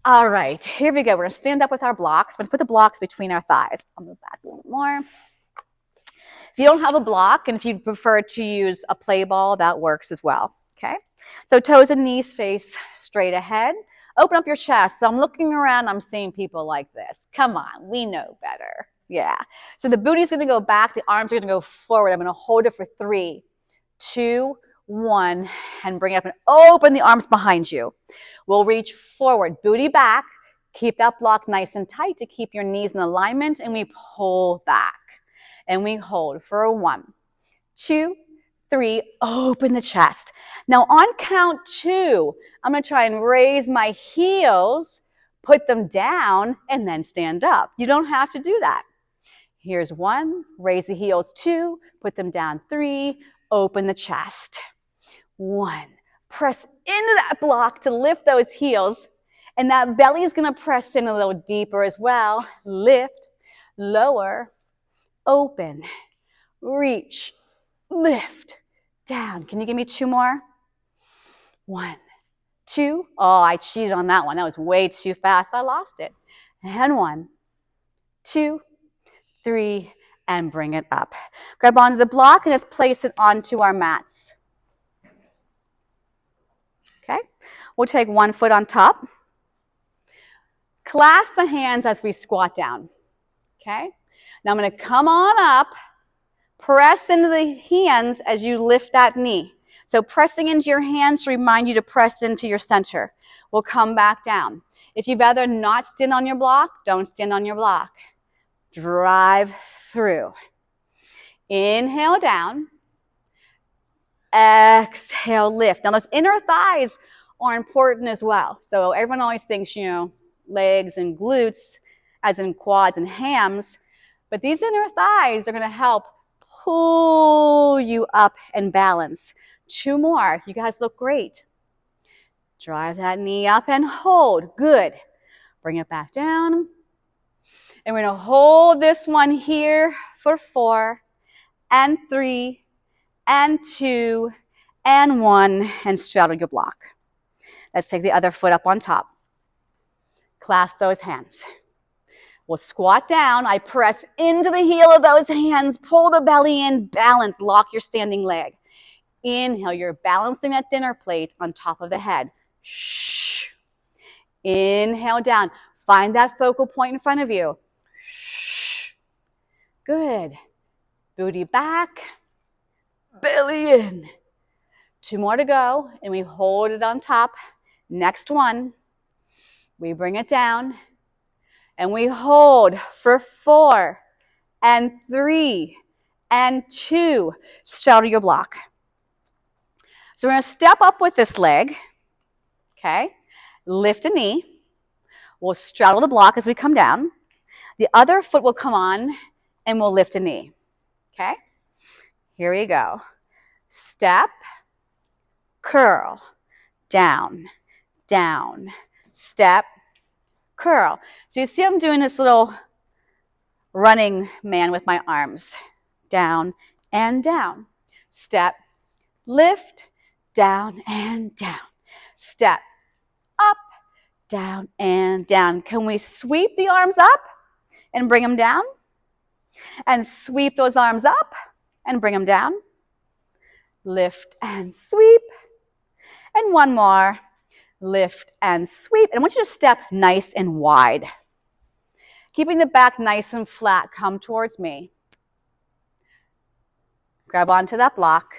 All right, here we go. We're gonna stand up with our blocks. We're gonna put the blocks between our thighs. I'll move back a little more. If you don't have a block, and if you prefer to use a play ball, that works as well, okay? So toes and knees face straight ahead. Open up your chest. So I'm looking around, I'm seeing people like this. Come on, we know better. Yeah. So the booty's gonna go back, the arms are gonna go forward. I'm gonna hold it for 3, 2, 1, and bring it up and open the arms behind you. We'll reach forward, booty back. Keep that block nice and tight to keep your knees in alignment, and we pull back. And we hold for 1, 2, 3, open the chest. Now on count 2, I'm gonna try and raise my heels, put them down, and then stand up. You don't have to do that. Here's 1, raise the heels, 2, put them down, 3, open the chest. 1, press into that block to lift those heels, and that belly is gonna press in a little deeper as well. Lift, lower, open, reach, lift, down. Can you give me 2 more? 1, 2. Oh, I cheated on that one. That was way too fast. I lost it. And 1, 2, 3, and bring it up. Grab onto the block and just place it onto our mats. Okay, we'll take 1 foot on top. Clasp the hands as we squat down. Okay, now I'm going to come on up, press into the hands as you lift that knee. So pressing into your hands to remind you to press into your center. We'll come back down. If you'd rather not stand on your block, don't stand on your block. Drive through. Inhale down. Exhale, lift. Now those inner thighs are important as well. So everyone always thinks, you know, legs and glutes, as in quads and hams, but these inner thighs are going to help pull you up and balance. 2 more. You guys look great. Drive that knee up and hold. Good. Bring it back down. And we're going to hold this one here for 4 and 3 and 2 and 1 and straddle your block. Let's take the other foot up on top. Clasp those hands. We'll squat down. I press into the heel of those hands. Pull the belly in. Balance. Lock your standing leg. Inhale. You're balancing that dinner plate on top of the head. Shh. Inhale down. Find that focal point in front of you. Shh. Good. Booty back. Belly in. 2 more to go. And we hold it on top. Next one. We bring it down. And we hold for 4 and 3 and 2. Straddle your block. So we're going to step up with this leg. Okay. Lift a knee. We'll straddle the block as we come down. The other foot will come on and we'll lift a knee. Okay. Here we go. Step, curl, down, down, step, curl. So you see I'm doing this little running man with my arms. Down and down. Step, lift, down and down. Step, up, down and down. Can we sweep the arms up and bring them down? And sweep those arms up and bring them down. Lift and sweep. And 1 more. Lift and sweep. And I want you to step nice and wide. Keeping the back nice and flat. Come towards me. Grab onto that block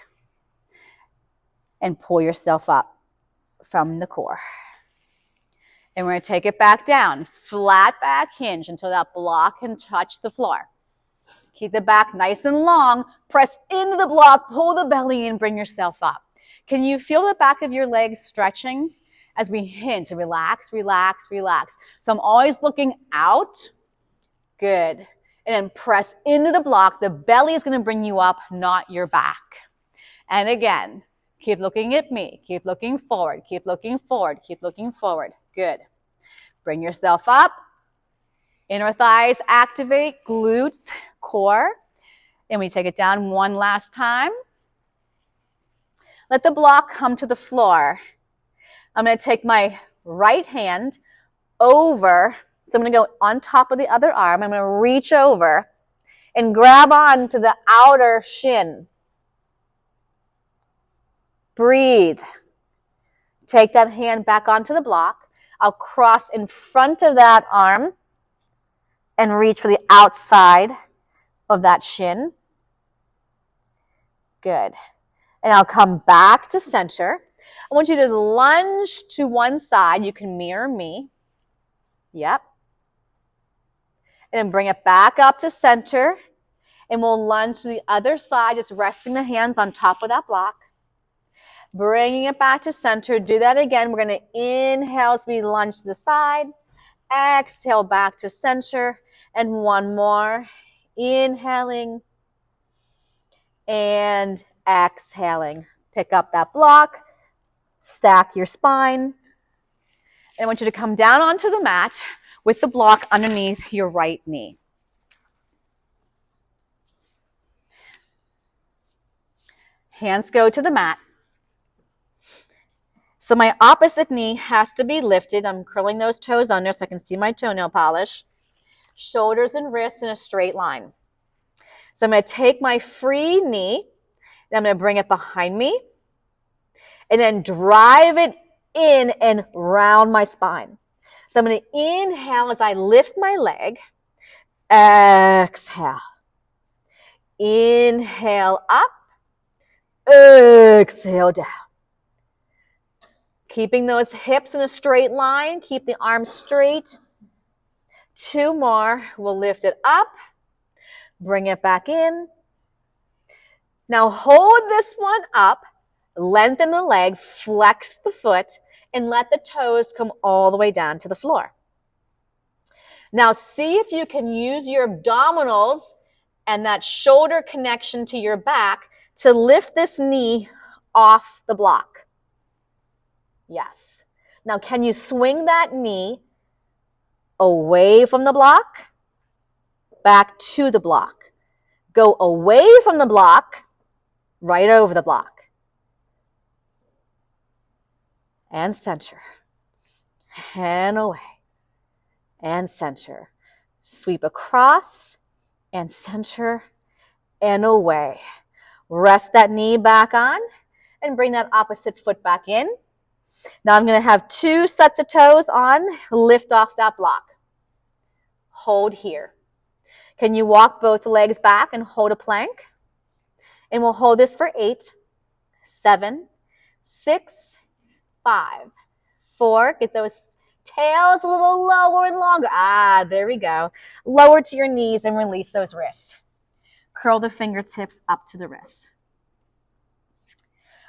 and pull yourself up from the core. And we're going to take it back down. Flat back hinge until that block can touch the floor. Keep the back nice and long. Press into the block. Pull the belly in. Bring yourself up. Can you feel the back of your legs stretching as we hinge? So relax, relax, relax. So I'm always looking out. Good. And then press into the block. The belly is going to bring you up, not your back. And again, keep looking at me. Keep looking forward. Keep looking forward. Keep looking forward. Good. Bring yourself up. Inner thighs activate. Glutes, core. And we take it down 1 last time. Let the block come to the floor. I'm going to take my right hand, over. So I'm going to go on top of the other arm. I'm going to reach over and grab on to the outer shin. Breathe. Take that hand back onto the block. I'll cross in front of that arm and reach for the outside of that shin. Good. And I'll come back to center. I want you to lunge to one side. You can mirror me. Yep. And then bring it back up to center. And we'll lunge to the other side, just resting the hands on top of that block. Bringing it back to center. Do that again. We're going to inhale as we lunge to the side. Exhale back to center. And one more. Inhaling and exhaling. Pick up that block. Stack your spine. And I want you to come down onto the mat with the block underneath your right knee. Hands go to the mat. So my opposite knee has to be lifted. I'm curling those toes under so I can see my toenail polish. Shoulders and wrists in a straight line. So I'm going to take my free knee, and I'm going to bring it behind me, and then drive it in and round my spine. So I'm going to inhale as I lift my leg. Exhale. Inhale up. Exhale down. Keeping those hips in a straight line. Keep the arms straight. Two more. We'll lift it up. Bring it back in. Now hold this one up. Lengthen the leg. Flex the foot. And let the toes come all the way down to the floor. Now see if you can use your abdominals and that shoulder connection to your back to lift this knee off the block. Yes. Now can you swing that knee away from the block, back to the block? Go away from the block, right over the block. And center. And away. And center. Sweep across and center and away. Rest that knee back on and bring that opposite foot back in. Now I'm going to have two sets of toes on. Lift off that block. Hold here. Can you walk both legs back and hold a plank? And we'll hold this for 8, 7, 6, 5, 4. Get those tails a little lower and longer. There we go. Lower to your knees and release those wrists. Curl the fingertips up to the wrists.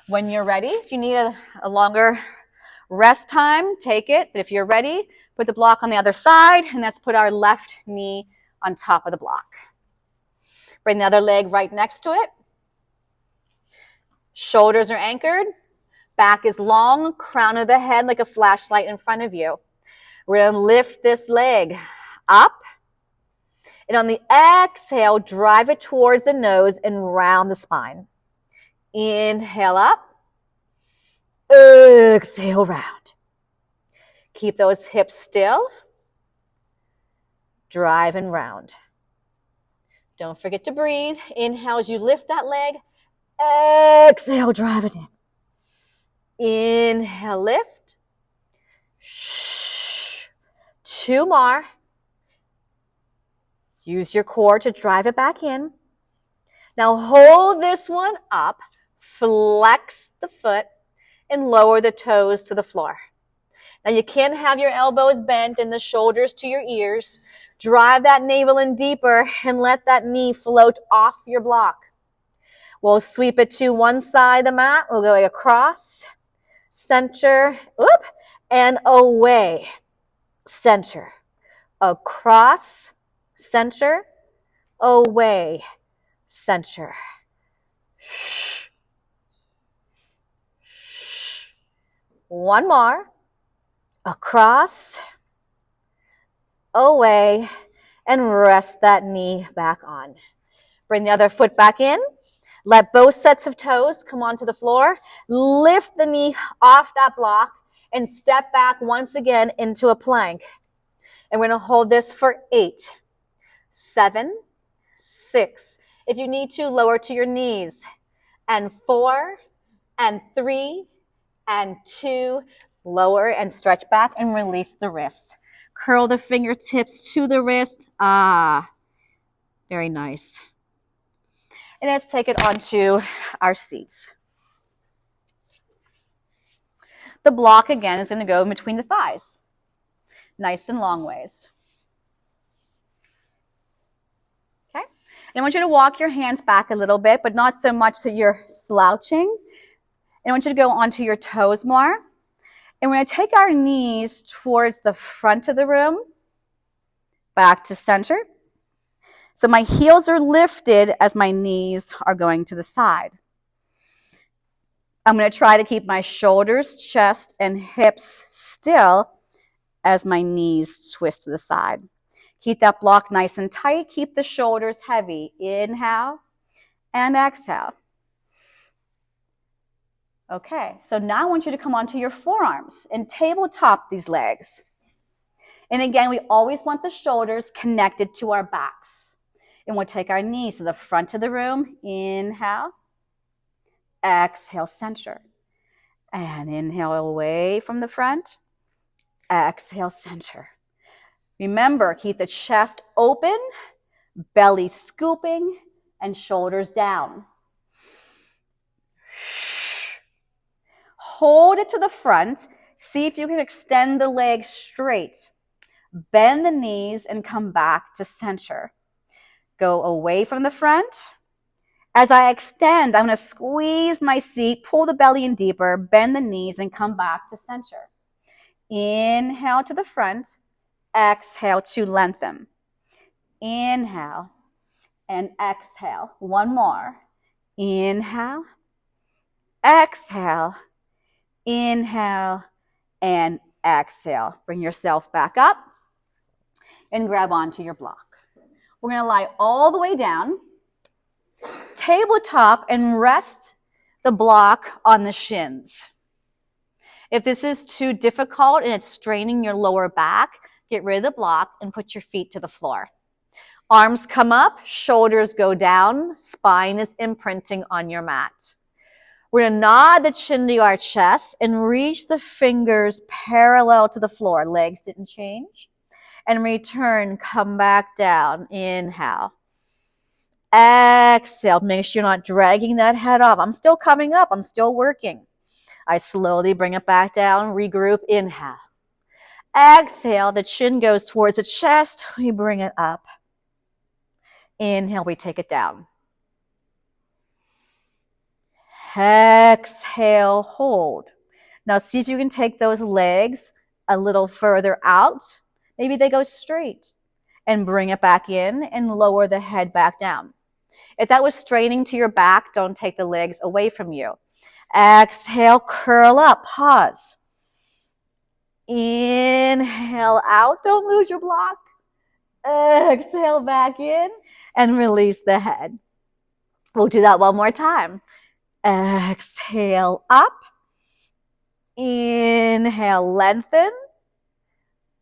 When you're ready, if you need a longer rest time, take it. But if you're ready, put the block on the other side, and let's put our left knee on top of the block. Bring the other leg right next to it. Shoulders are anchored. Back is long, crown of the head like a flashlight in front of you. We're going to lift this leg up. And on the exhale, drive it towards the nose and round the spine. Inhale up. Exhale round. Keep those hips still. Drive and round. Don't forget to breathe. Inhale as you lift that leg. Exhale, drive it in. Inhale, lift. 2 more. Use your core to drive it back in. Now hold this one up. Flex the foot and lower the toes to the floor. Now you can't have your elbows bent and the shoulders to your ears. Drive that navel in deeper and let that knee float off your block. We'll sweep it to one side of the mat. We'll go across, center, and away. Center, across, center, away, center. One more. Across, away, and rest that knee back on. Bring the other foot back in. Let both sets of toes come onto the floor. Lift the knee off that block and step back once again into a plank. And we're going to hold this for 8, 7, 6. If you need to, lower to your knees. And 4, and 3, and 2. Lower and stretch back and release the wrist. Curl the fingertips to the wrist. Very nice. And let's take it onto our seats. The block again is going to go in between the thighs. Nice and long ways. Okay? And I want you to walk your hands back a little bit, but not so much that you're slouching. And I want you to go onto your toes more. And we're going to take our knees towards the front of the room, back to center. So my heels are lifted as my knees are going to the side. I'm going to try to keep my shoulders, chest, and hips still as my knees twist to the side. Keep that block nice and tight. Keep the shoulders heavy. Inhale and exhale. Okay, so now I want you to come onto your forearms and tabletop these legs. And again, we always want the shoulders connected to our backs. And we'll take our knees to the front of the room. Inhale. Exhale, center. And inhale away from the front. Exhale, center. Remember, keep the chest open, belly scooping, and shoulders down. Hold it to the front. See if you can extend the legs straight. Bend the knees and come back to center. Go away from the front. As I extend, I'm going to squeeze my seat, pull the belly in deeper, bend the knees, and come back to center. Inhale to the front. Exhale to lengthen. Inhale and exhale. One more. Inhale. Exhale. Inhale and exhale. Bring yourself back up and grab onto your block. We're going to lie all the way down, tabletop, and rest the block on the shins. If this is too difficult and it's straining your lower back, get rid of the block and put your feet to the floor. Arms come up, shoulders go down, spine is imprinting on your mat. We're going to nod the chin to our chest and reach the fingers parallel to the floor. Legs didn't change. And return, come back down. Inhale. Exhale. Make sure you're not dragging that head off. I'm still coming up. I'm still working. I slowly bring it back down. Regroup. Inhale. Exhale. The chin goes towards the chest. We bring it up. Inhale. We take it down. Exhale, hold. Now see if you can take those legs a little further out. Maybe they go straight. And bring it back in and lower the head back down. If that was straining to your back, don't take the legs away from you. Exhale, curl up, pause. Inhale out, don't lose your block. Exhale back in and release the head. We'll do that one more time. Exhale up. Inhale, lengthen.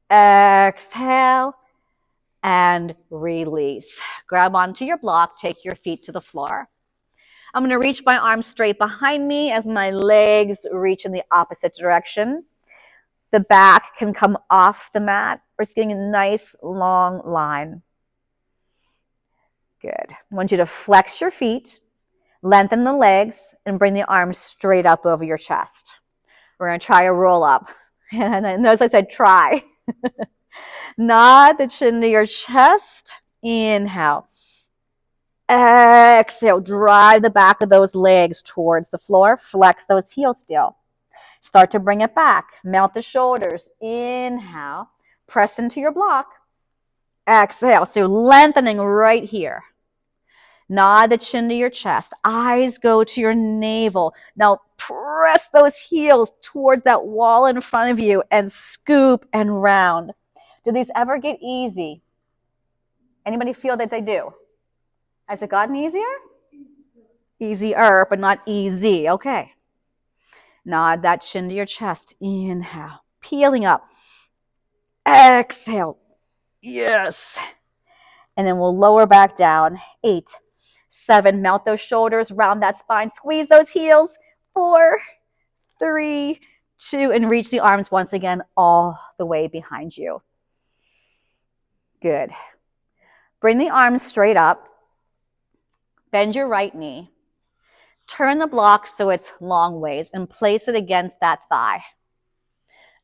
Exhale and release. Grab onto your block, take your feet to the floor. I'm going to reach my arms straight behind me as my legs reach in the opposite direction. The back can come off the mat. We're just getting a nice long line. Good. I want you to flex your feet, lengthen the legs, and bring the arms straight up over your chest. We're going to try a roll up. And notice I said try. Nod the chin to your chest. Inhale. Exhale. Drive the back of those legs towards the floor. Flex those heels still. Start to bring it back. Melt the shoulders. Inhale. Press into your block. Exhale. So lengthening right here. Nod the chin to your chest. Eyes go to your navel. Now press those heels towards that wall in front of you and scoop and round. Do these ever get easy? Anybody feel that they do? Has it gotten easier? Easier, but not easy. Okay. Nod that chin to your chest. Inhale, peeling up. Exhale. Yes. And then we'll lower back down. 8, 7, melt those shoulders, round that spine, squeeze those heels. 4, 3, 2, and reach the arms once again all the way behind you. Good. Bring the arms straight up. Bend your right knee. Turn the block so it's long ways and place it against that thigh.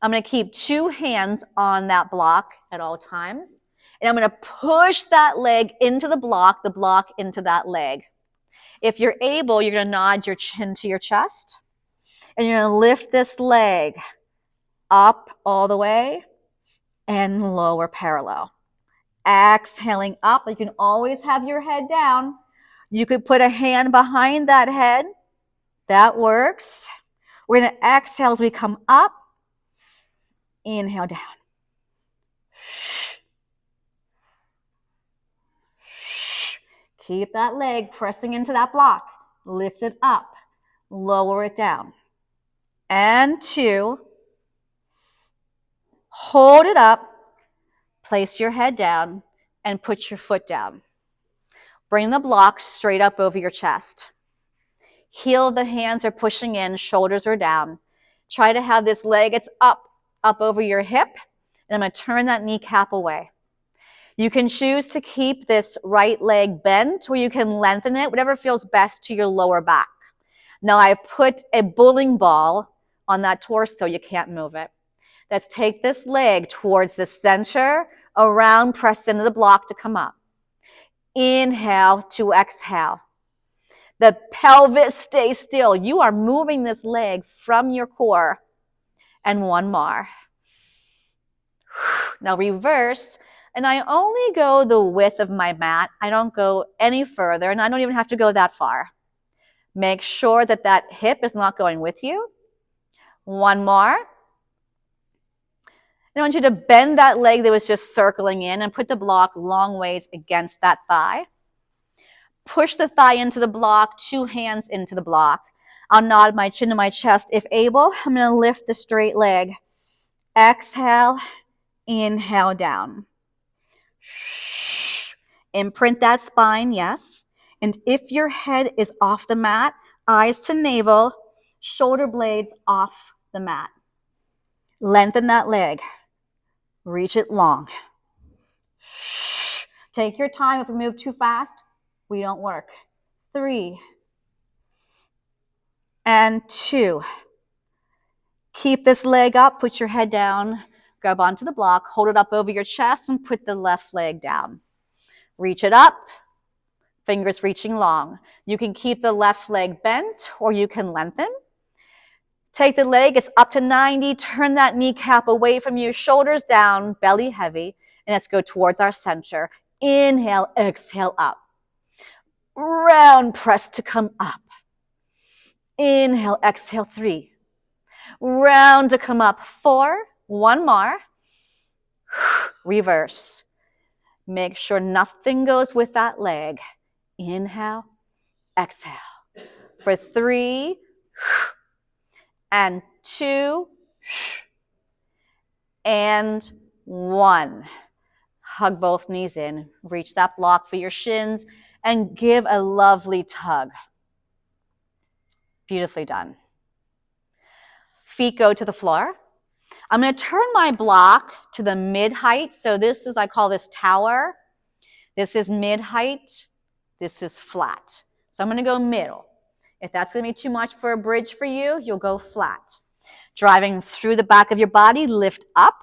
I'm going to keep 2 hands on that block at all times. And I'm going to push that leg into the block into that leg. If you're able, you're going to nod your chin to your chest. And you're going to lift this leg up all the way and lower parallel. Exhaling up. You can always have your head down. You could put a hand behind that head. That works. We're going to exhale as we come up. Inhale down. Keep that leg pressing into that block. Lift it up. Lower it down. And 2. Hold it up. Place your head down and put your foot down. Bring the block straight up over your chest. Heel of the hands are pushing in, shoulders are down. Try to have this leg, it's up over your hip. And I'm going to turn that kneecap away. You can choose to keep this right leg bent, or you can lengthen it, whatever feels best to your lower back. Now I put a bowling ball on that torso, you can't move it. Let's take this leg towards the center, around, press into the block to come up. Inhale to exhale. The pelvis stays still. You are moving this leg from your core. And 1 more. Now reverse. And I only go the width of my mat. I don't go any further, and I don't even have to go that far. Make sure that that hip is not going with you. 1 more. I want you to bend that leg that was just circling in and put the block long ways against that thigh. Push the thigh into the block, 2 hands into the block. I'll nod my chin to my chest. If able, I'm going to lift the straight leg. Exhale, inhale down. Imprint that spine, yes. And if your head is off the mat, eyes to navel, shoulder blades off the mat. Lengthen that leg. Reach it long. Take your time. If we move too fast, we don't work. 3 and 2. Keep this leg up. Put your head down. Grab onto the block. Hold it up over your chest and put the left leg down. Reach it up. Fingers reaching long. You can keep the left leg bent or you can lengthen. Take the leg, it's up to 90. Turn that kneecap away from you, shoulders down, belly heavy. And let's go towards our center. Inhale, exhale up. Round press to come up. Inhale, exhale, 3. Round to come up, 4. 1 more. Reverse. Make sure nothing goes with that leg. Inhale, exhale. For 3 and 2 and 1. Hug both knees in. Reach that block for your shins and give a lovely tug. Beautifully done. Feet go to the floor. I'm going to turn my block to the mid-height. So this is, I call this tower. This is mid-height. This is flat. So I'm going to go middle. If that's going to be too much for a bridge for you, you'll go flat. Driving through the back of your body, lift up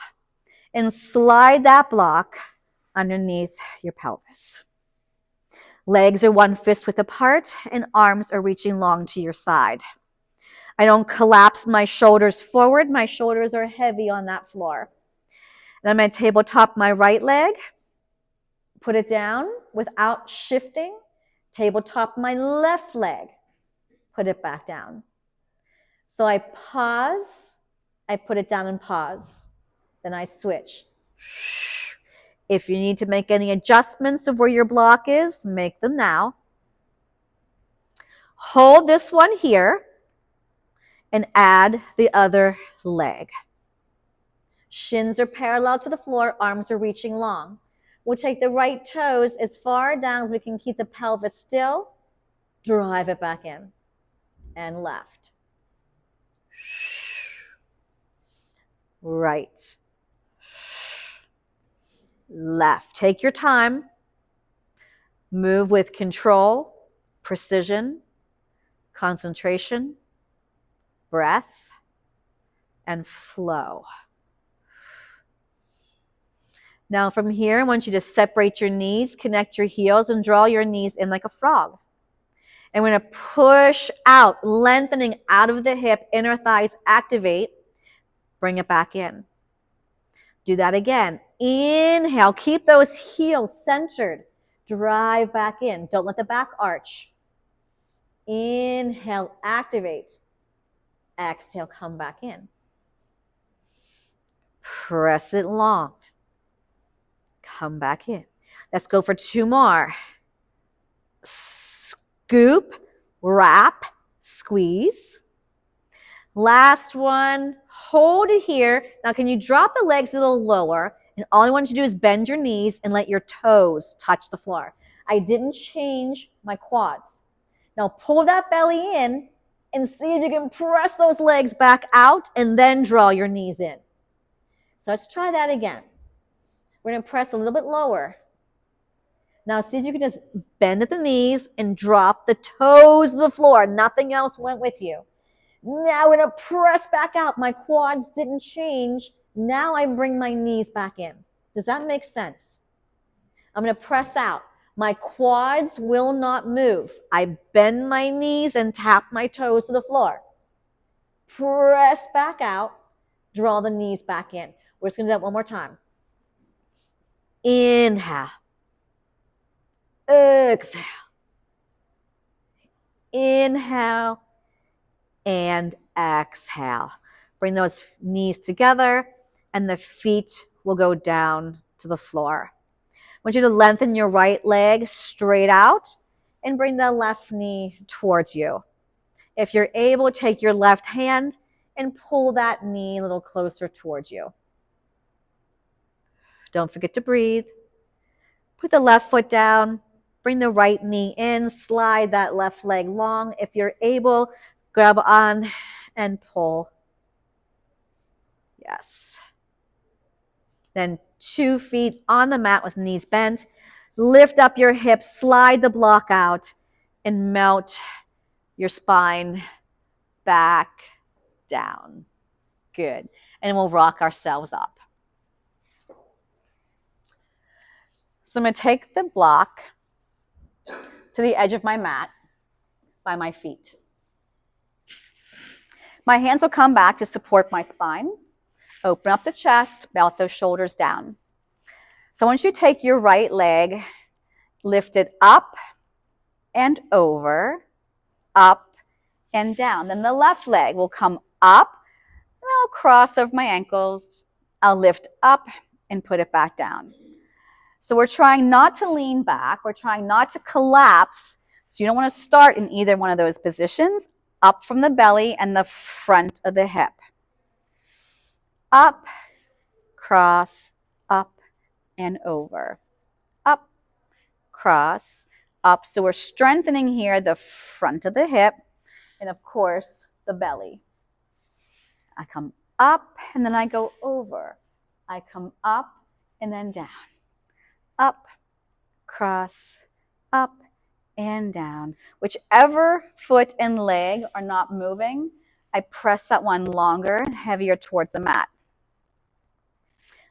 and slide that block underneath your pelvis. Legs are 1 fist width apart and arms are reaching long to your side. I don't collapse my shoulders forward. My shoulders are heavy on that floor. And I'm going to tabletop my right leg. Put it down without shifting. Tabletop my left leg. Put it back down. So I pause. I put it down and pause. Then I switch. If you need to make any adjustments of where your block is, make them now. Hold this one here. and add the other leg. Shins are parallel to the floor, arms are reaching long. We'll take the right toes as far down as we can keep the pelvis still. Drive it back in. And left. Right. Left. Take your time. Move with control, precision, concentration, breath, and flow. Now from here, I want you to separate your knees, connect your heels, and draw your knees in like a frog. And we're going to push out, lengthening out of the hip, inner thighs activate. Bring it back in. Do that again. Inhale. Keep those heels centered. Drive back in. Don't let the back arch. Inhale, activate. Exhale, come back in. Press it long. Come back in. Let's go for 2 more. Scoop, wrap, squeeze. Last one. Hold it here. Now, can you drop the legs a little lower? And all I want you to do is bend your knees and let your toes touch the floor. I didn't change my quads. Now, pull that belly in and see if you can press those legs back out and then draw your knees in. So let's try that again. We're going to press a little bit lower. Now see if you can just bend at the knees and drop the toes to the floor. Nothing else went with you. Now we're going to press back out. My quads didn't change. Now I bring my knees back in. Does that make sense? I'm going to press out. My quads will not move. I bend my knees and tap my toes to the floor. Press back out. Draw the knees back in. We're just going to do that one more time. Inhale. Exhale. Inhale and exhale. Bring those knees together and the feet will go down to the floor. I want you to lengthen your right leg straight out and bring the left knee towards you. If you're able, take your left hand and pull that knee a little closer towards you. Don't forget to breathe. Put the left foot down. Bring the right knee in. Slide that left leg long. If you're able, grab on and pull. Yes. Then 2 feet on the mat with knees bent. Lift up your hips. Slide the block out and melt your spine back down. Good. And we'll rock ourselves up. So I'm going to take the block to the edge of my mat by my feet. My hands will come back to support my spine. Open up the chest, melt those shoulders down. So I want you to take your right leg, lift it up and over, up and down. Then the left leg will come up, and I'll cross over my ankles. I'll lift up and put it back down. So we're trying not to lean back. We're trying not to collapse. So you don't want to start in either one of those positions. Up from the belly and the front of the hip. Up, cross, up, and over. Up, cross, up. So we're strengthening here the front of the hip and, of course, the belly. I come up and then I go over. I come up and then down. Up, cross, up, and down. Whichever foot and leg are not moving, I press that one longer and heavier towards the mat.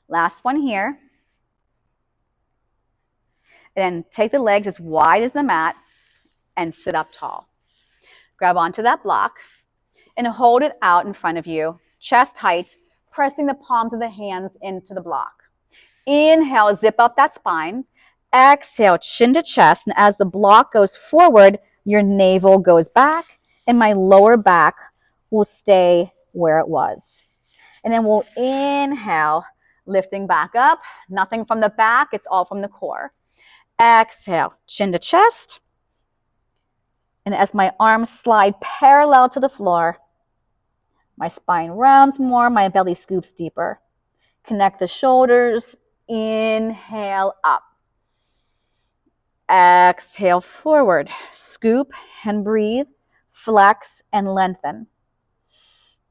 Last one here. And then take the legs as wide as the mat and sit up tall. Grab onto that block and hold it out in front of you, chest height, pressing the palms of the hands into the block. Inhale, zip up that spine. Exhale, chin to chest. And as the block goes forward, your navel goes back and my lower back will stay where it was. And then we'll inhale, lifting back up. Nothing from the back, it's all from the core. Exhale, chin to chest. And as my arms slide parallel to the floor, My spine rounds more, my belly scoops deeper. Connect the shoulders, inhale up. Exhale forward, scoop and breathe, flex and lengthen.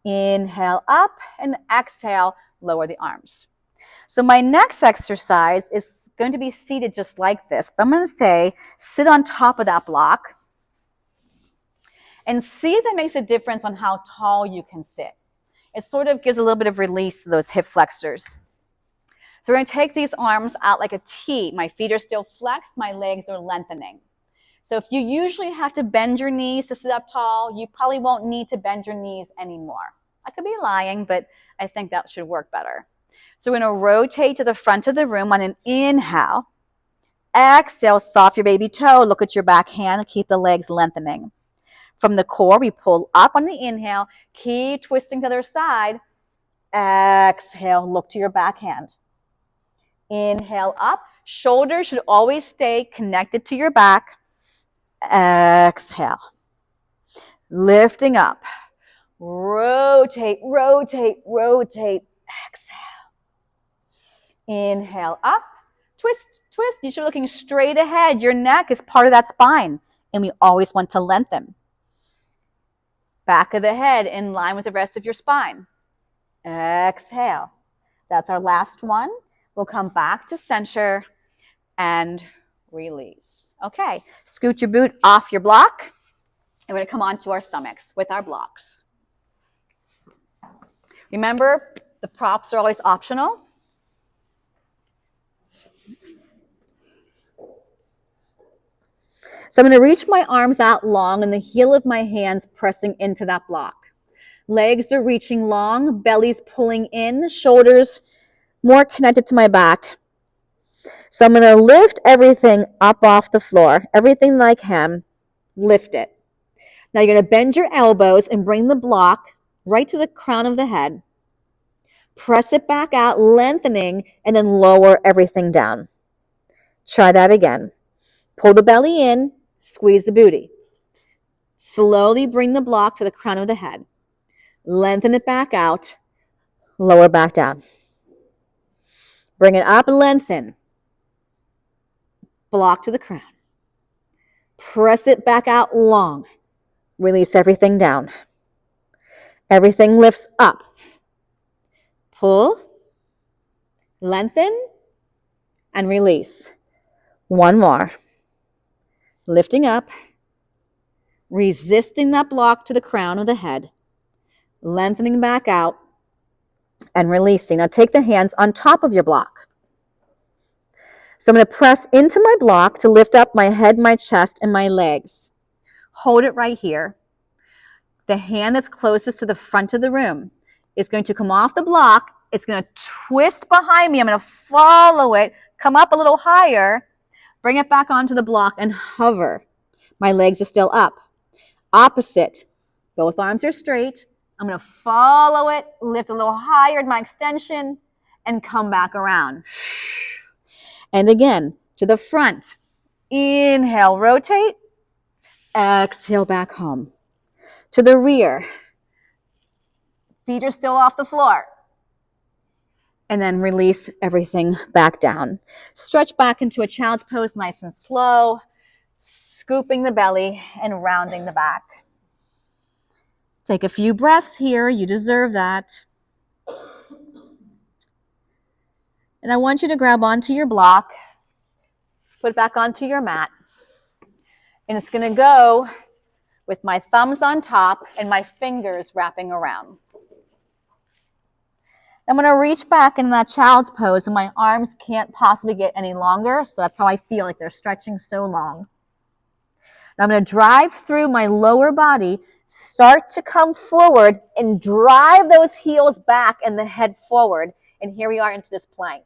Inhale up and exhale, lower the arms. So my next exercise is going to be seated just like this, but I'm going to say sit on top of that block and see if that makes a difference on how tall you can sit. It sort of gives a little bit of release to those hip flexors. So we're going to take these arms out like a T. My feet are still flexed, my legs are lengthening. So if you usually have to bend your knees to sit up tall, you probably won't need to bend your knees anymore. I could be lying, but I think that should work better. So we're going to rotate to the front of the room on an inhale. Exhale, soft your baby toe, look at your back hand, keep the legs lengthening. From the core, we pull up on the inhale, keep twisting to the other side. Exhale, look to your back hand. Inhale up, shoulders should always stay connected to your back. Exhale, lifting up. Rotate, rotate, rotate. Exhale. Inhale up, twist, twist. You should be looking straight ahead. Your neck is part of that spine, and we always want to lengthen. Back of the head in line with the rest of your spine. Exhale. That's our last one. We'll come back to center and release. Okay, scoot your boot off your block. And we're going to come onto our stomachs with our blocks. Remember, the props are always optional. So I'm going to reach my arms out long and the heel of my hands pressing into that block. Legs are reaching long, belly's pulling in, shoulders more connected to my back. So I'm going to lift everything up off the floor, everything that I can, lift it. Now you're going to bend your elbows and bring the block right to the crown of the head. Press it back out, lengthening, and then lower everything down. Try that again. Pull the belly in, squeeze the booty. Slowly bring the block to the crown of the head. Lengthen it back out, lower back down. Bring it up, lengthen. Block to the crown. Press it back out long. Release everything down. Everything lifts up. Pull, lengthen, and release. One more. Lifting up, resisting that block to the crown of the head, lengthening back out, and releasing. Now take the hands on top of your block. So I'm going to press into my block to lift up my head, my chest, and my legs. Hold it right here. The hand that's closest to the front of the room is going to come off the block. It's going to twist behind me. I'm going to follow it, come up a little higher, bring it back onto the block, and hover. My legs are still up. Opposite. Both arms are straight. I'm going to follow it, lift a little higher in my extension, and come back around. And again, to the front. Inhale, rotate. Exhale, back home. To the rear. Feet are still off the floor. And then release everything back down. Stretch back into a child's pose, nice and slow. Scooping the belly and rounding the back. Take a few breaths here. You deserve that. And I want you to grab onto your block, put it back onto your mat. And it's going to go with my thumbs on top and my fingers wrapping around. I'm going to reach back in that child's pose, and my arms can't possibly get any longer, so that's how I feel, like they're stretching so long. Now I'm going to drive through my lower body, start to come forward, and drive those heels back and the head forward. And here we are into this plank.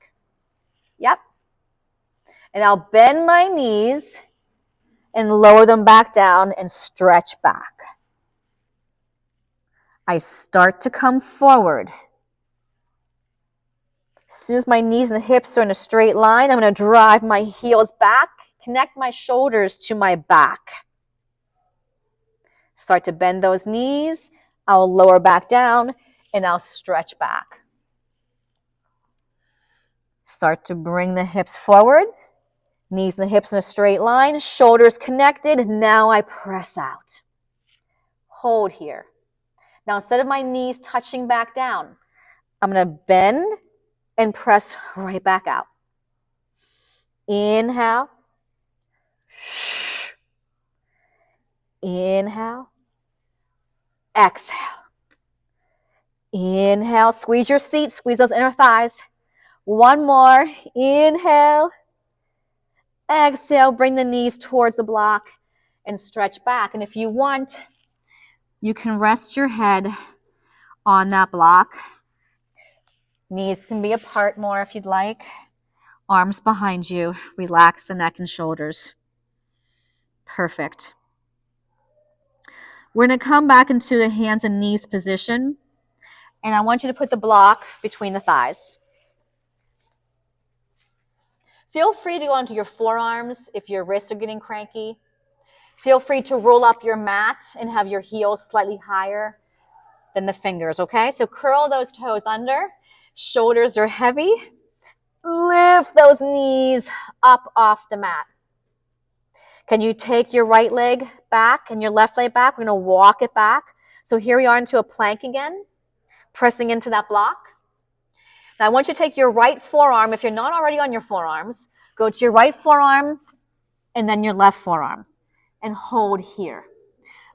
Yep. And I'll bend my knees and lower them back down and stretch back. I start to come forward. As soon as my knees and hips are in a straight line, I'm going to drive my heels back, connect my shoulders to my back. Start to bend those knees, I'll lower back down and I'll stretch back. Start to bring the hips forward. Knees and hips in a straight line. Shoulders connected. Now I press out. Hold here. Now instead of my knees touching back down, I'm going to bend and press right back out. Inhale. Inhale. Exhale. Inhale. Squeeze your seat. Squeeze those inner thighs. One more. Inhale. Exhale. Bring the knees towards the block and stretch back. And if you want, you can rest your head on that block. Knees can be apart more if you'd like. Arms behind you. Relax the neck and shoulders. Perfect. We're going to come back into a hands and knees position. And I want you to put the block between the thighs. Feel free to go onto your forearms if your wrists are getting cranky. Feel free to roll up your mat and have your heels slightly higher than the fingers, okay? So curl those toes under. Shoulders are heavy. Lift those knees up off the mat. Can you take your right leg back and your left leg back? We're going to walk it back. So here we are into a plank again, pressing into that block. Now I want you to take your right forearm. If you're not already on your forearms, go to your right forearm and then your left forearm and hold here.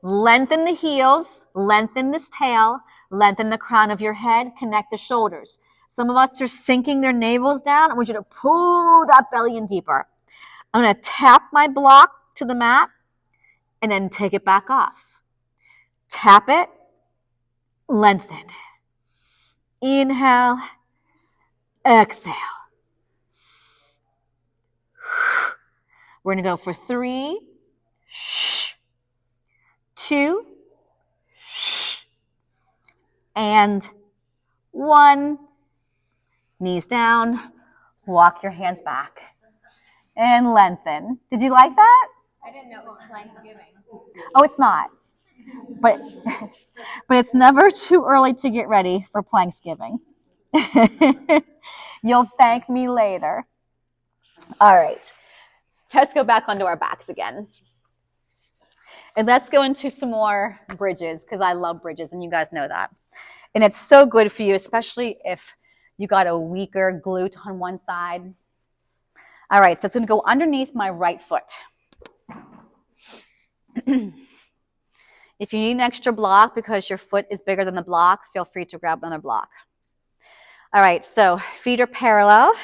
Lengthen the heels, lengthen this tail, lengthen the crown of your head, connect the shoulders. Some of us are sinking their navels down. I want you to pull that belly in deeper. I'm going to tap my block to the mat and then take it back off. Tap it, lengthen. Inhale, exhale. We're going to go for 3, 2, and 1. Knees down. Walk your hands back. And lengthen. Did you like that? I didn't know it was Thanksgiving. Oh, it's not. But it's never too early to get ready for Planksgiving. You'll thank me later. All right. Let's go back onto our backs again. And let's go into some more bridges, because I love bridges, and you guys know that. And it's so good for you, especially if you got a weaker glute on one side. All right, so it's going to go underneath my right foot. If you need an extra block because your foot is bigger than the block, feel free to grab another block. All right, so feet are parallel.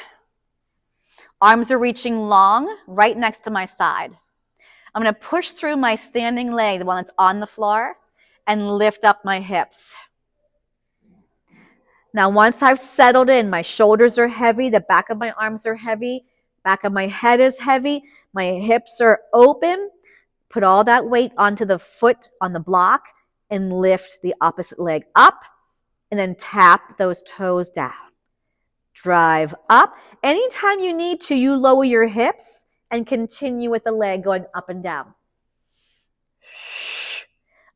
Arms are reaching long, right next to my side. I'm going to push through my standing leg, the one that's on the floor, and lift up my hips. Now, once I've settled in, my shoulders are heavy, the back of my arms are heavy, back of my head is heavy, my hips are open. Put all that weight onto the foot on the block and lift the opposite leg up, and then tap those toes down. Drive up. Anytime you need to, you lower your hips and continue with the leg going up and down.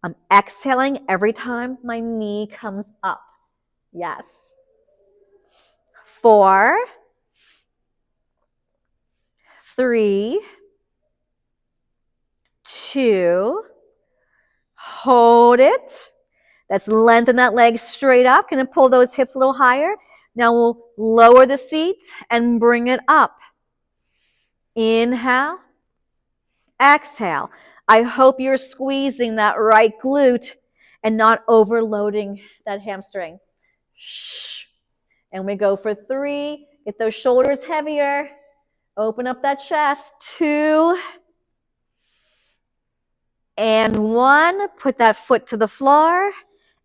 I'm exhaling every time my knee comes up. Yes. 4, 3, 2, hold it. Let's lengthen that leg straight up. Gonna pull those hips a little higher. Now we'll lower the seat and bring it up. Inhale, exhale. I hope you're squeezing that right glute and not overloading that hamstring. And we go for 3. Get those shoulders heavier. Open up that chest. 2 and 1. Put that foot to the floor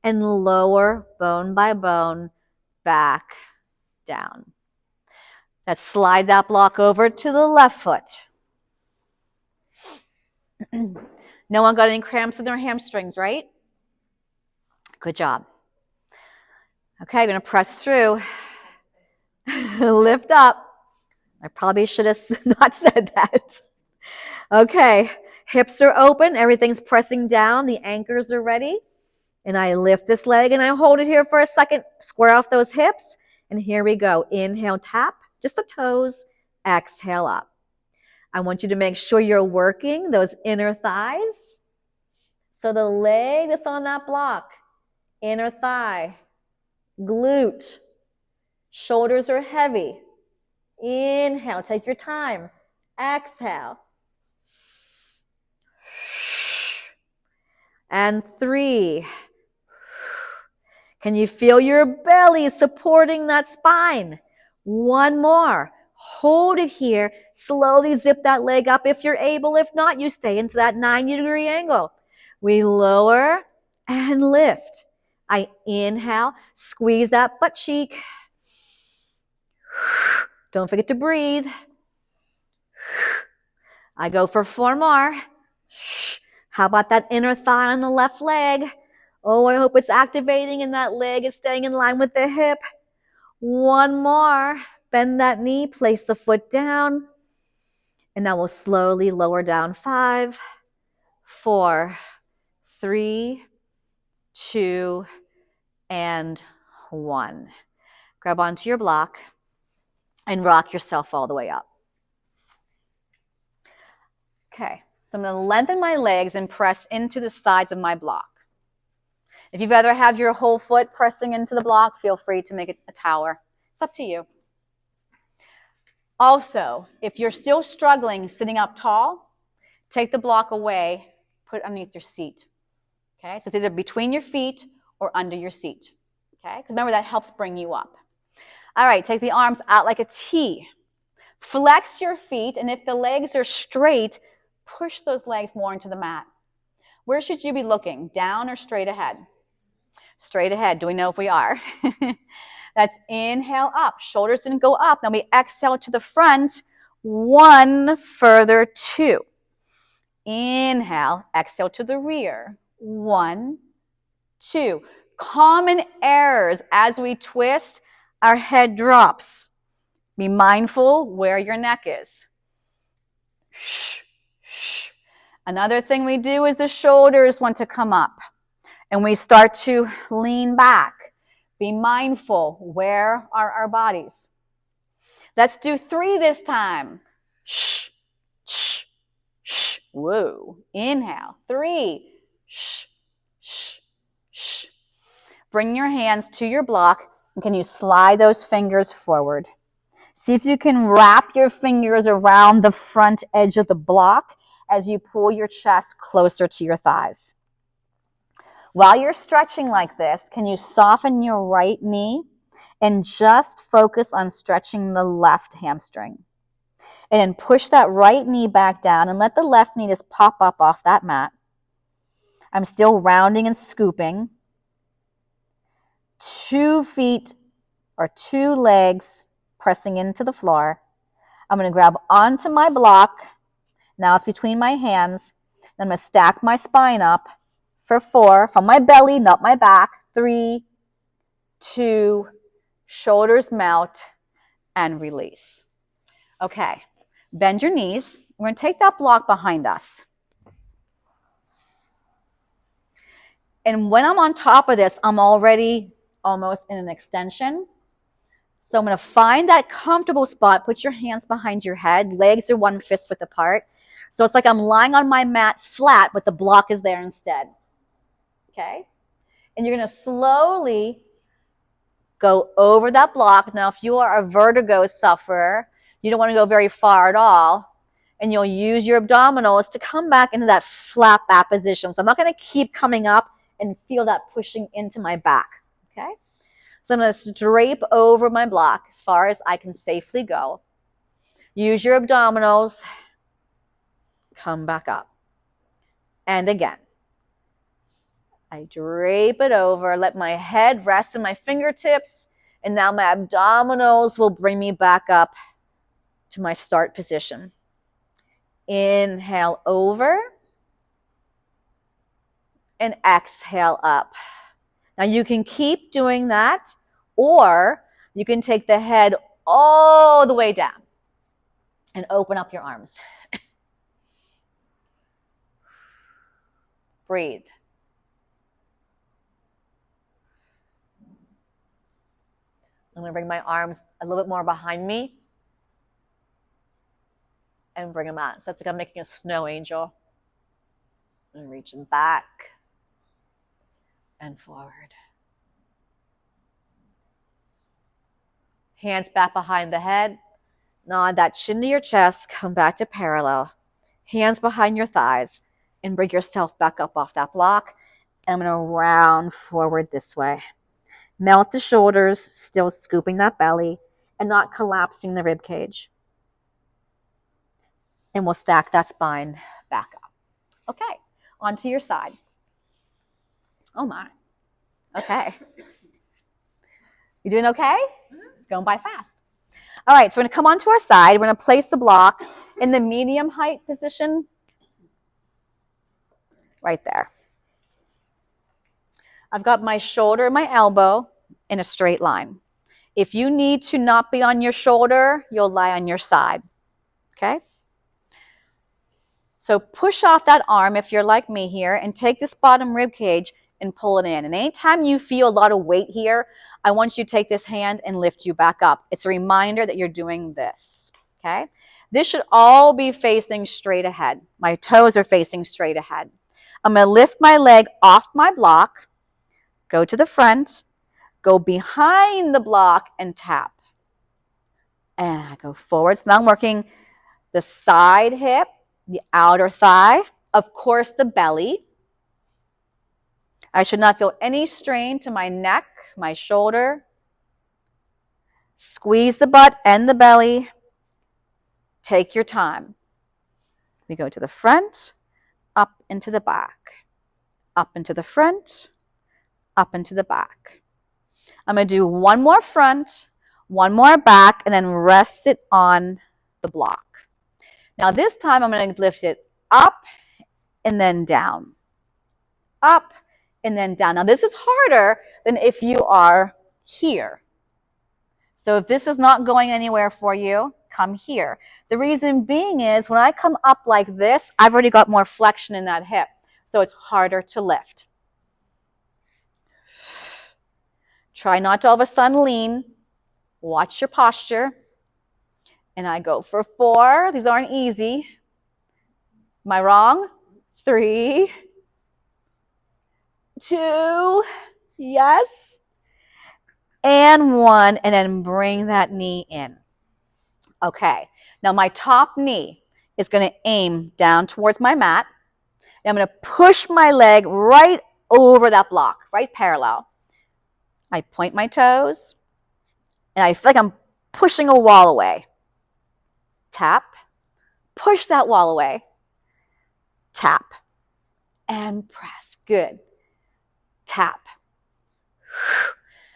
and lower bone by bone back down. Let's slide that block over to the left foot. No one got any cramps in their hamstrings, right? Good job. Okay, I'm going to press through. Lift up. I probably should have not said that. Okay, hips are open. Everything's pressing down. The anchors are ready. And I lift this leg and I hold it here for a second. Square off those hips. And here we go. Inhale, tap, just the toes. Exhale up. I want you to make sure you're working those inner thighs. So the leg that's on that block, inner thigh, glute, shoulders are heavy. Inhale, take your time. Exhale. And 3. Can you feel your belly supporting that spine? 1 more. Hold it here. Slowly zip that leg up if you're able. If not, you stay into that 90-degree angle. We lower and lift. I inhale, squeeze that butt cheek. Don't forget to breathe. I go for 4 more. How about that inner thigh on the left leg? Oh, I hope it's activating and that leg is staying in line with the hip. 1 more. Bend that knee, place the foot down. And now we'll slowly lower down. 5, 4, 3, 2, and 1. Grab onto your block and rock yourself all the way up. Okay, so I'm going to lengthen my legs and press into the sides of my block. If you'd rather have your whole foot pressing into the block, feel free to make it a tower. It's up to you. Also, if you're still struggling sitting up tall, take the block away, put it underneath your seat. Okay, so it's either between your feet or under your seat. Okay, because remember that helps bring you up. All right, take the arms out like a T. Flex your feet, and if the legs are straight, push those legs more into the mat. Where should you be looking? Down or straight ahead? Straight ahead. Do we know if we are? That's inhale up. Shoulders didn't go up. Now we exhale to the front. 1 further, 2. Inhale. Exhale to the rear. 1, 2. Common errors as we twist, our head drops. Be mindful where your neck is. Another thing we do is the shoulders want to come up and we start to lean back. Be mindful, where are our bodies? Let's do 3 this time. Shh, shh, shh. Whoa. Inhale. 3. Shh, shh, shh. Bring your hands to your block and can you slide those fingers forward? See if you can wrap your fingers around the front edge of the block as you pull your chest closer to your thighs. While you're stretching like this, can you soften your right knee and just focus on stretching the left hamstring? And then push that right knee back down and let the left knee just pop up off that mat. I'm still rounding and scooping. 2 feet or 2 legs pressing into the floor. I'm going to grab onto my block. Now it's between my hands. I'm going to stack my spine up for 4 from my belly, not my back. 3, 2, shoulders melt, and release. Okay, bend your knees. We're going to take that block behind us. And when I'm on top of this, I'm already almost in an extension. So I'm going to find that comfortable spot. Put your hands behind your head. Legs are 1 fist width apart. So it's like I'm lying on my mat flat, but the block is there instead. Okay? And you're going to slowly go over that block. Now, if you are a vertigo sufferer, you don't want to go very far at all. And you'll use your abdominals to come back into that flat back position. So I'm not going to keep coming up and feel that pushing into my back. Okay? So I'm going to drape over my block as far as I can safely go. Use your abdominals. Come back up. And again. I drape it over. Let my head rest in my fingertips. And now my abdominals will bring me back up to my start position. Inhale over. And exhale up. Now you can keep doing that, or you can take the head all the way down and open up your arms. Breathe. I'm going to bring my arms a little bit more behind me and bring them out. So that's like I'm making a snow angel. And reaching back and forward. Hands back behind the head. Nod that chin to your chest. Come back to parallel. Hands behind your thighs. And bring yourself back up off that block. And I'm going to round forward this way. Melt the shoulders, still scooping that belly and not collapsing the rib cage. And we'll stack that spine back up. Okay, onto your side. Oh my. Okay. You doing okay? It's going by fast. All right, so we're going to come onto our side. We're going to place the block in the medium height position right there. I've got my shoulder and my elbow in a straight line. If you need to not be on your shoulder, you'll lie on your side. Okay? So push off that arm if you're like me here and take this bottom rib cage and pull it in. And anytime you feel a lot of weight here, I want you to take this hand and lift you back up. It's a reminder that you're doing this. Okay? This should all be facing straight ahead. My toes are facing straight ahead. I'm going to lift my leg off my block, go to the front, go behind the block and tap. And I go forward. So now I'm working the side hip, the outer thigh, of course the belly. I should not feel any strain to my neck, my shoulder. Squeeze the butt and the belly. Take your time. We go to the front, up into the back, up into the front, up into the back. I'm going to do one more front, one more back, and then rest it on the block. Now this time I'm going to lift it up and then down. Up and then down. Now this is harder than if you are here. So if this is not going anywhere for you, come here. The reason being is when I come up like this, I've already got more flexion in that hip. So it's harder to lift. Try not to all of a sudden lean. Watch your posture. And I go for 4. These aren't easy. Am I wrong? 3, 2, yes. And 1, and then bring that knee in. Okay, now my top knee is going to aim down towards my mat. And I'm going to push my leg right over that block, right parallel. I point my toes, and I feel like I'm pushing a wall away. Tap, push that wall away. Tap, and press. Good. Tap.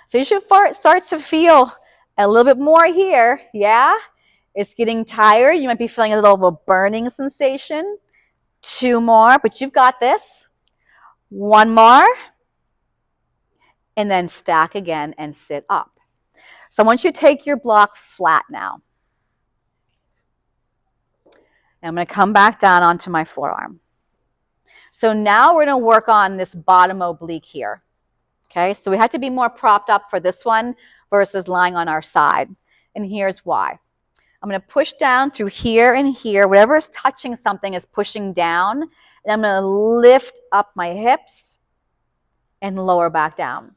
So you should start to feel a little bit more here. Yeah? It's getting tired. You might be feeling a little of a burning sensation. 2 more, but you've got this. 1 more. And then stack again and sit up. So I want you to take your block flat now. And I'm going to come back down onto my forearm. So now we're going to work on this bottom oblique here. Okay, so we have to be more propped up for this one versus lying on our side. And here's why. I'm going to push down through here and here. Whatever is touching something is pushing down. And I'm going to lift up my hips and lower back down.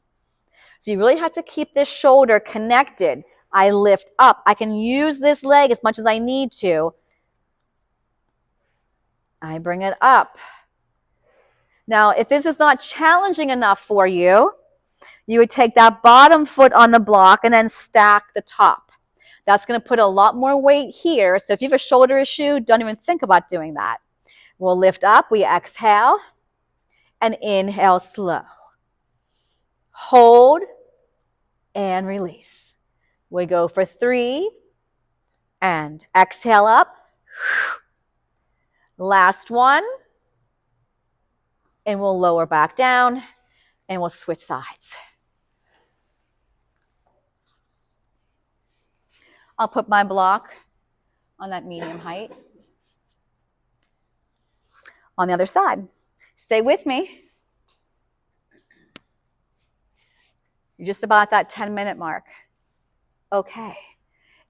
So you really have to keep this shoulder connected. I lift up. I can use this leg as much as I need to. I bring it up. Now, if this is not challenging enough for you, you would take that bottom foot on the block and then stack the top. That's going to put a lot more weight here. So if you have a shoulder issue, don't even think about doing that. We'll lift up. We exhale and inhale slow. Hold and release. We go for 3 and exhale up. Last one. And we'll lower back down and we'll switch sides. I'll put my block on that medium height. On the other side. Stay with me. You're just about at that 10-minute mark. okay.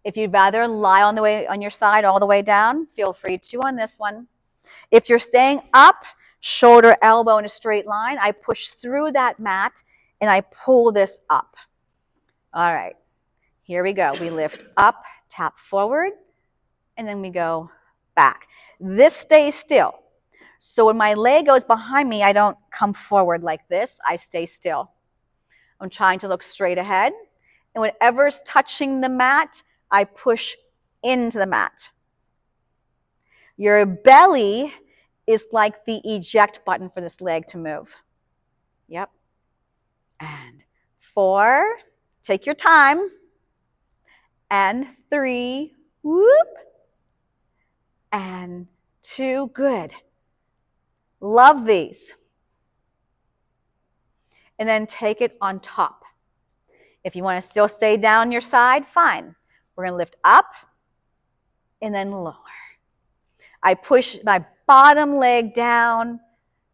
If you'd rather lie on your side all the way down, feel free to on this one. If you're staying up, shoulder, elbow in a straight line, I push through that mat and I pull this up. All right, here we go. We lift up, tap forward, and then we go back. This stays still. So when my leg goes behind me, I don't come forward like this. I stay still. I'm trying to look straight ahead. And whatever's touching the mat, I push into the mat. Your belly is like the eject button for this leg to move. Yep. And 4, take your time. And 3, whoop. And 2, good. Love these. And then take it on top. If you want to still stay down your side, fine. We're going to lift up and then lower. I push my bottom leg down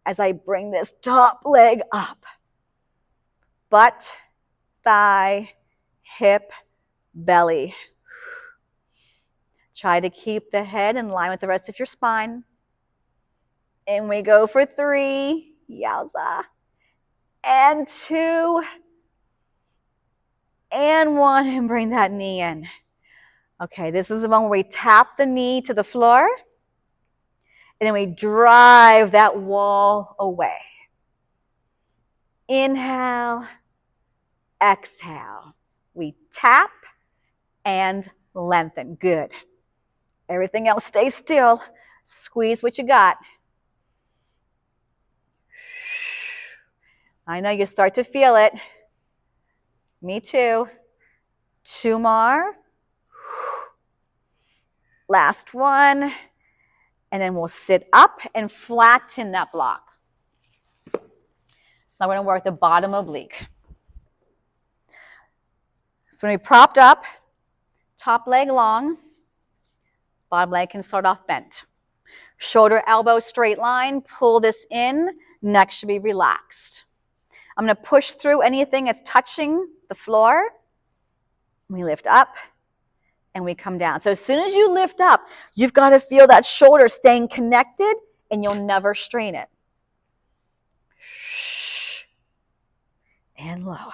as I bring this top leg up. Butt, thigh, hip, belly. Try to keep the head in line with the rest of your spine. And we go for 3. Yowza. And 2. And 1. And bring that knee in. Okay, this is the one where we tap the knee to the floor. And then we drive that wall away. Inhale. Exhale. We tap and lengthen. Good. Everything else stays still. Squeeze what you got. I know you start to feel it. Me too. 2 more. Last one. And then we'll sit up and flatten that block. So now we're going to work the bottom oblique. So when we propped up, top leg long, bottom leg can start off bent. Shoulder, elbow, straight line, pull this in, neck should be relaxed. I'm going to push through anything that's touching the floor. We lift up and we come down. So as soon as you lift up, you've got to feel that shoulder staying connected and you'll never strain it. And lower.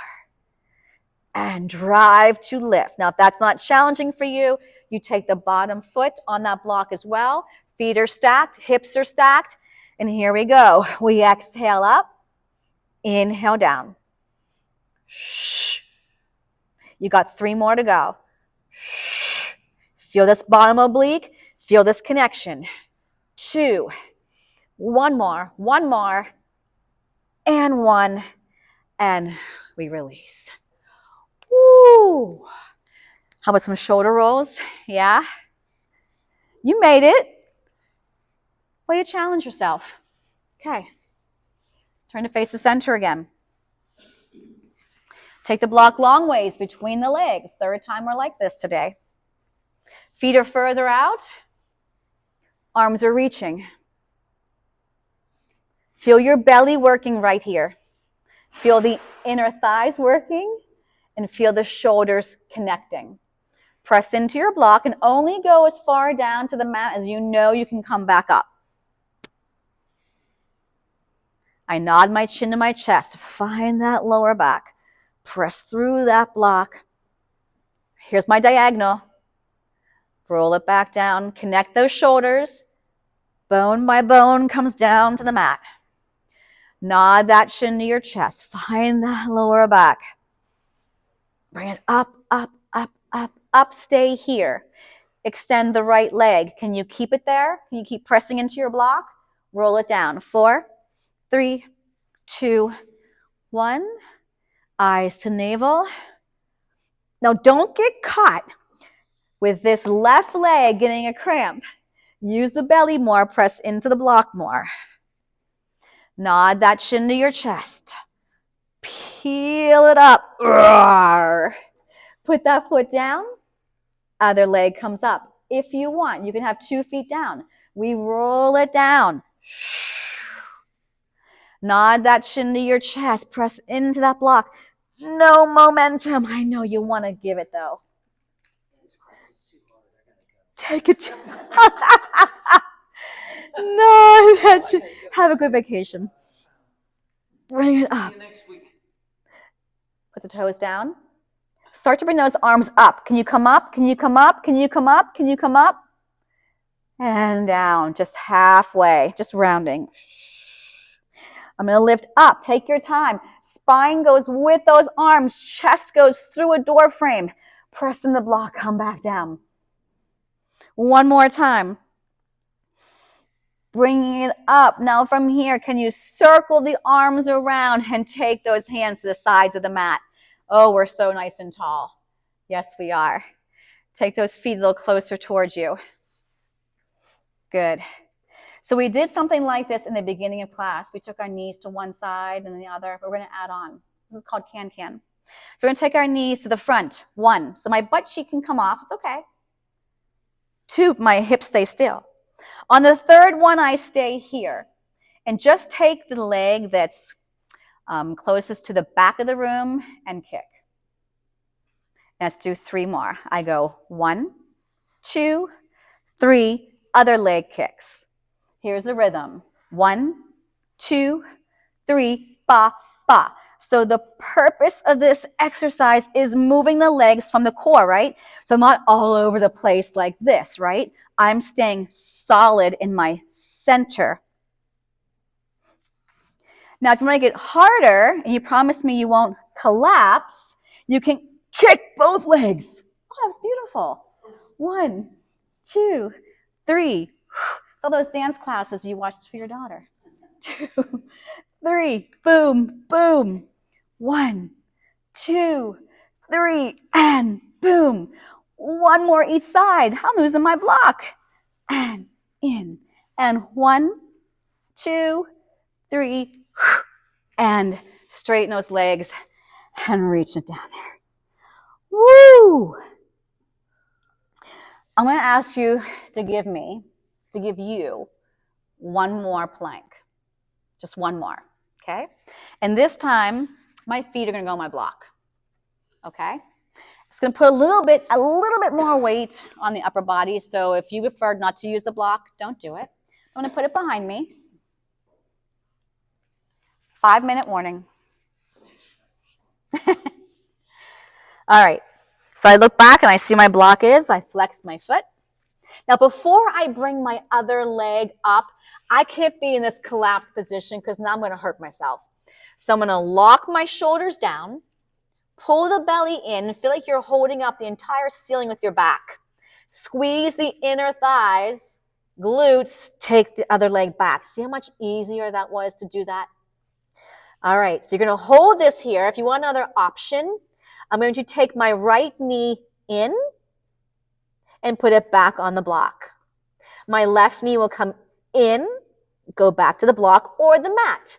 And drive to lift. Now, if that's not challenging for you, you take the bottom foot on that block as well. Feet are stacked, hips are stacked. And here we go. We exhale up, inhale down. You got 3 more to go. Feel this bottom oblique. Feel this connection. 2. 1 more. 1 more. And 1. And we release. Woo! How about some shoulder rolls? Yeah? You made it. Way to challenge yourself. Okay. Turn to face the center again. Take the block long ways between the legs. 3rd time we're like this today. Feet are further out. Arms are reaching. Feel your belly working right here. Feel the inner thighs working and feel the shoulders connecting. Press into your block and only go as far down to the mat as you know you can come back up. I nod my chin to my chest. Find that lower back. Press through that block. Here's my diagonal. Roll it back down. Connect those shoulders. Bone by bone comes down to the mat. Nod that chin to your chest. Find that lower back. Bring it up, up, up, up, up. Stay here. Extend the right leg. Can you keep it there? Can you keep pressing into your block? Roll it down. 4, 3, 2, 1. Eyes to navel. Now don't get caught with this left leg getting a cramp. Use the belly more. Press into the block more. Nod that chin to your chest. Peel it up. Roar. Put that foot down. Other leg comes up. If you want, you can have 2 feet down. We roll it down. Nod that chin to your chest. Press into that block. No momentum. I know you want to give it though. Take it. No, have a good vacation. Bring it up. Put the toes down. Start to bring those arms up. Can you come up? Can you come up? Can you come up? Can you come up? And down, just halfway, just rounding. I'm going to lift up. Take your time. Spine goes with those arms. Chest goes through a door frame. Press in the block. Come back down. One more time. Bringing it up. Now from here, can you circle the arms around and take those hands to the sides of the mat? Oh, we're so nice and tall. Yes, we are. Take those feet a little closer towards you. Good. So we did something like this in the beginning of class. We took our knees to one side and the other, but we're going to add on. This is called can-can. So we're going to take our knees to the front. 1. So my butt cheek can come off. It's okay. 2. My hips stay still. On the 3rd one, I stay here. And just take the leg that's closest to the back of the room and kick. Let's do 3 more. I go 1, 2, 3, other leg kicks. Here's the rhythm. 1, 2, 3, ba, ba. So the purpose of this exercise is moving the legs from the core, right? So I'm not all over the place like this, right? I'm staying solid in my center. Now, if you want to get harder, and you promise me you won't collapse, you can kick both legs. Oh, that's beautiful. 1, 2, 3. It's all those dance classes you watched for your daughter. 2, 3, boom, boom. 1, 2, 3, and boom. 1 more each side. I'm losing my block. And in. And 1, 2, 3, and straighten those legs and reach it down there. Woo! I'm going to ask you to give you 1 more plank. Just 1 more, okay? And this time, my feet are going to go on my block, okay? It's going to put a little bit more weight on the upper body. So if you prefer not to use the block, don't do it. I'm going to put it behind me. 5-minute warning. All right. So I look back and I see my block is. I flex my foot. Now, before I bring my other leg up, I can't be in this collapsed position because now I'm going to hurt myself. So I'm going to lock my shoulders down, pull the belly in, feel like you're holding up the entire ceiling with your back. Squeeze the inner thighs, glutes, take the other leg back. See how much easier that was to do that? All right, so you're going to hold this here. If you want another option, I'm going to take my right knee in and put it back on the block. My left knee will come in, go back to the block or the mat.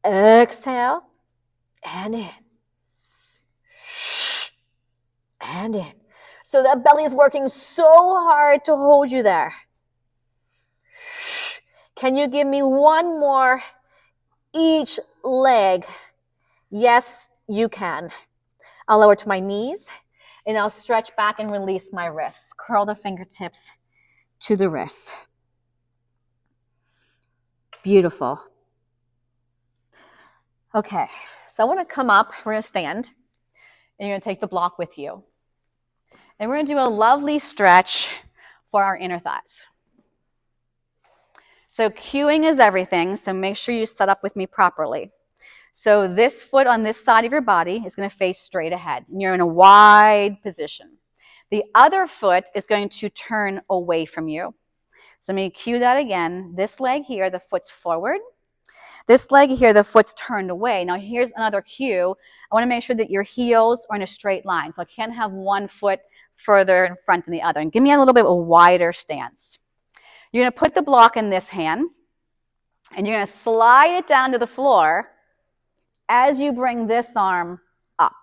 Exhale, and in. And in. So that belly is working so hard to hold you there. Can you give me 1 more each leg? Yes, you can. I'll lower to my knees, and I'll stretch back and release my wrists. Curl the fingertips to the wrists. Beautiful. Okay, so I want to come up. We're going to stand, and you're going to take the block with you. And we're going to do a lovely stretch for our inner thighs. So cueing is everything, so make sure you set up with me properly. So this foot on this side of your body is going to face straight ahead, and you're in a wide position. The other foot is going to turn away from you. So let me cue that again. This leg here, the foot's forward. This leg here, the foot's turned away. Now here's another cue. I want to make sure that your heels are in a straight line. So I can't have one foot further in front than the other. And give me a little bit of a wider stance. You're going to put the block in this hand, and you're going to slide it down to the floor as you bring this arm up.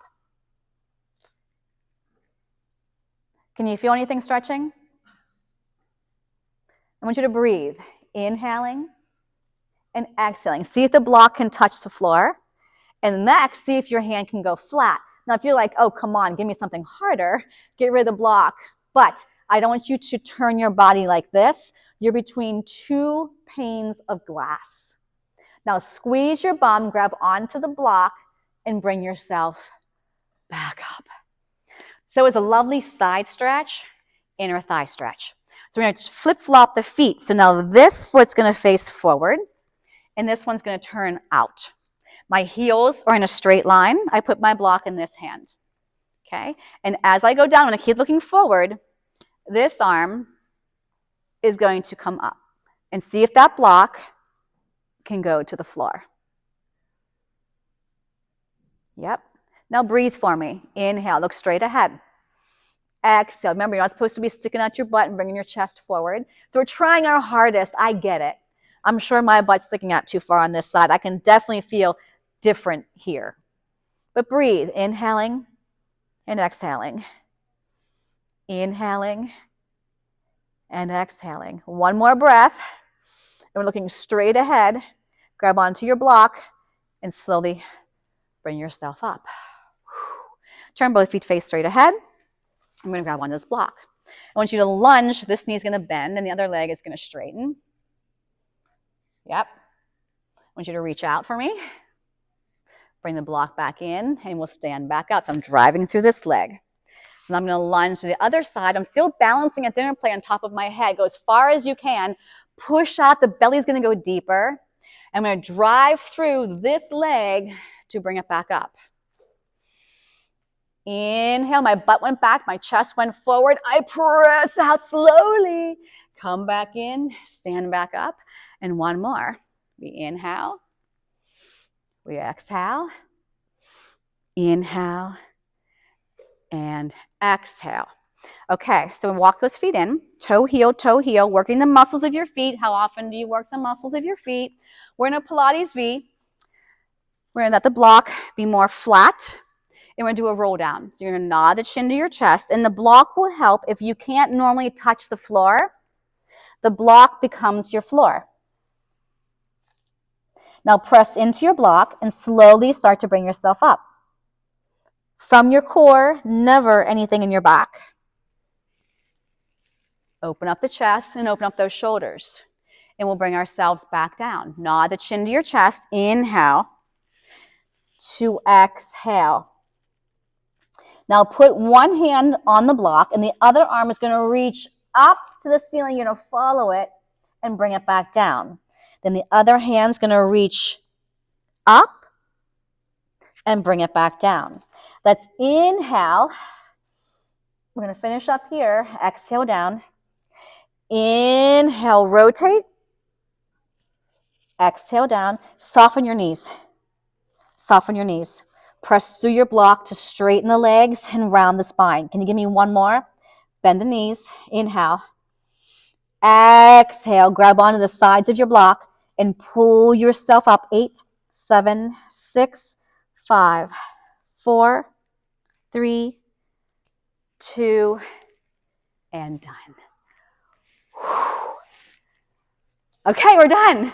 Can you feel anything stretching? I want you to breathe. Inhaling and exhaling. See if the block can touch the floor. And next, see if your hand can go flat. Now, if you're like, oh, come on, give me something harder, get rid of the block. But I don't want you to turn your body like this. You're between two panes of glass. Now squeeze your bum, grab onto the block, and bring yourself back up. So it's a lovely side stretch, inner thigh stretch. So we're going to flip-flop the feet. So now this foot's going to face forward, and this one's going to turn out. My heels are in a straight line. I put my block in this hand. Okay? And as I go down, when I keep looking forward, this arm is going to come up. And see if that block can go to the floor. Yep. Now breathe for me. Inhale, look straight ahead. Exhale. Remember, you're not supposed to be sticking out your butt and bringing your chest forward. So we're trying our hardest. I get it. I'm sure my butt's sticking out too far on this side. I can definitely feel different here. But breathe. Inhaling and exhaling. Inhaling and exhaling. One more breath. And we're looking straight ahead. Grab onto your block and slowly bring yourself up. Turn both feet face straight ahead. I'm going to grab onto this block. I want you to lunge. This knee is going to bend and the other leg is going to straighten. Yep. I want you to reach out for me. Bring the block back in and we'll stand back up. So I'm driving through this leg. So now I'm going to lunge to the other side. I'm still balancing a dinner plate on top of my head. Go as far as you can. Push out. The belly's going to go deeper. I'm going to drive through this leg to bring it back up. Inhale, my butt went back, my chest went forward. I press out slowly. Come back in, stand back up. And one more. We inhale. We exhale. Inhale. And exhale. Okay, so walk those feet in. Toe, heel, working the muscles of your feet. How often do you work the muscles of your feet? We're in a Pilates V. We're going to let the block be more flat. And we're going to do a roll down. So you're going to nod the chin to your chest. And the block will help. If you can't normally touch the floor, the block becomes your floor. Now press into your block and slowly start to bring yourself up. From your core, never anything in your back. Open up the chest and open up those shoulders. And we'll bring ourselves back down. Nod the chin to your chest. Inhale to exhale. Now put one hand on the block and the other arm is going to reach up to the ceiling. You're going to follow it and bring it back down. Then the other hand's going to reach up and bring it back down. Let's inhale. We're going to finish up here. Exhale down. Inhale, rotate. Exhale down. Soften your knees. Soften your knees. Press through your block to straighten the legs and round the spine. Can you give me one more? Bend the knees. Inhale. Exhale. Grab onto the sides of your block and pull yourself up. 8, 7, 6, 5, 4, 3, 2, and done. Okay, we're done.